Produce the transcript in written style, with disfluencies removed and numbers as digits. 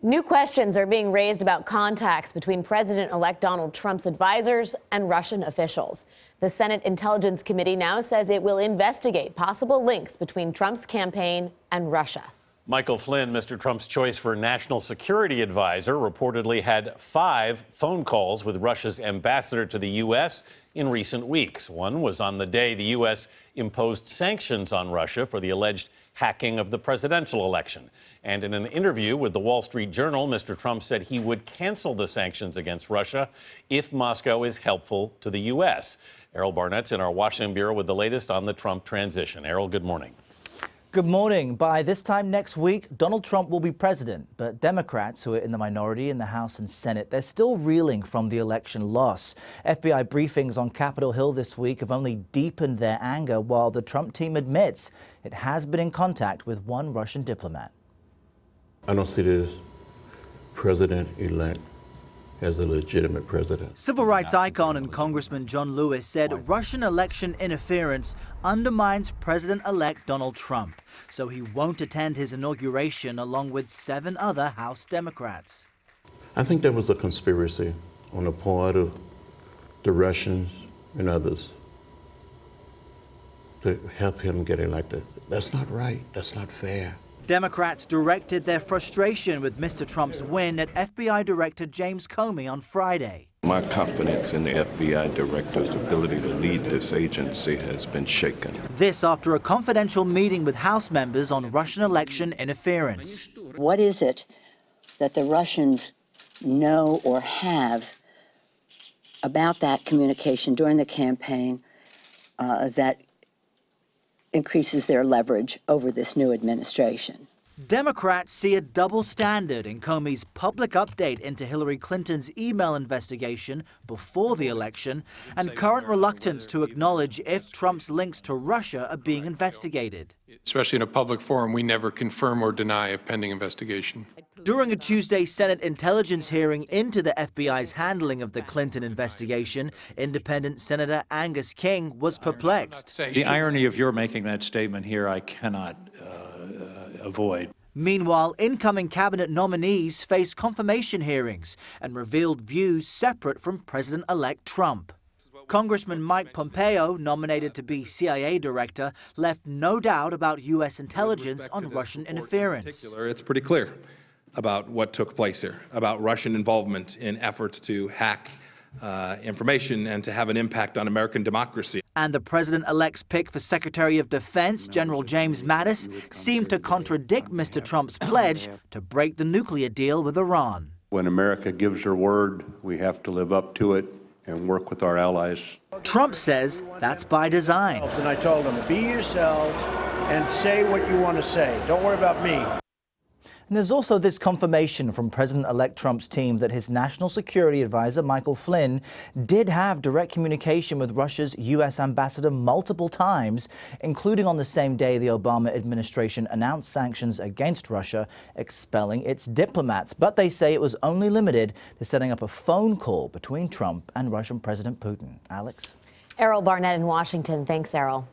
New questions are being raised about contacts between President-elect Donald Trump's advisors and Russian officials. The Senate Intelligence Committee now says it will investigate possible links between Trump's campaign and Russia. Michael Flynn, Mr. Trump's choice for national security advisor, reportedly had 5 phone calls with Russia's ambassador to the U.S. in recent weeks. One was on the day the U.S. imposed sanctions on Russia for the alleged hacking of the presidential election. And in an interview with the Wall Street Journal, Mr. Trump said he would cancel the sanctions against Russia if Moscow is helpful to the U.S. Errol Barnett's in our Washington bureau with the latest on the Trump transition. Errol, good morning. Good morning. By this time next week, Donald Trump will be president, but Democrats, who are in the minority in the House and Senate, they're still reeling from the election loss. FBI briefings on Capitol Hill this week have only deepened their anger, while the Trump team admits it has been in contact with one Russian diplomat. I don't see this president-elect as a legitimate president. Civil rights icon and Congressman John Lewis said Russian election interference undermines President-elect Donald Trump, so he won't attend his inauguration along with 7 other House Democrats. I think there was a conspiracy on the part of the Russians and others to help him get elected. That's not right. That's not fair. Democrats directed their frustration with Mr. Trump's win at FBI Director James Comey on Friday. My confidence in the FBI director's ability to lead this agency has been shaken. This after a confidential meeting with House members on Russian election interference. What is it that the Russians know or have about that communication during the campaign that increases their leverage over this new administration? Democrats see a double standard in Comey's public update into Hillary Clinton's email investigation before the election and current reluctance to acknowledge if Trump's links to Russia are being investigated. Especially in a public forum, we never confirm or deny a pending investigation. During a Tuesday Senate intelligence hearing into the FBI's handling of the Clinton investigation, independent Senator Angus King was perplexed. The irony of your making that statement here, I cannot avoid. Meanwhile, incoming cabinet nominees face confirmation hearings and revealed views separate from President-elect Trump. Congressman Mike Pompeo, nominated to be CIA director, left no doubt about U.S. intelligence on Russian interference. It's pretty clear about what took place here, about Russian involvement in efforts to hack information and to have an impact on American democracy. And the president-elect's pick for Secretary of Defense, General James Mattis, seemed to contradict Mr. Trump's pledge to break the nuclear deal with Iran. When America gives her word, we have to live up to it and work with our allies. Trump says that's by design. And I told them, be yourselves and say what you want to say. Don't worry about me. And there's also this confirmation from President-elect Trump's team that his national security advisor, Michael Flynn, did have direct communication with Russia's U.S. ambassador multiple times, including on the same day the Obama administration announced sanctions against Russia, expelling its diplomats. But they say it was only limited to setting up a phone call between Trump and Russian President Putin. Alex? Errol Barnett in Washington. Thanks, Errol.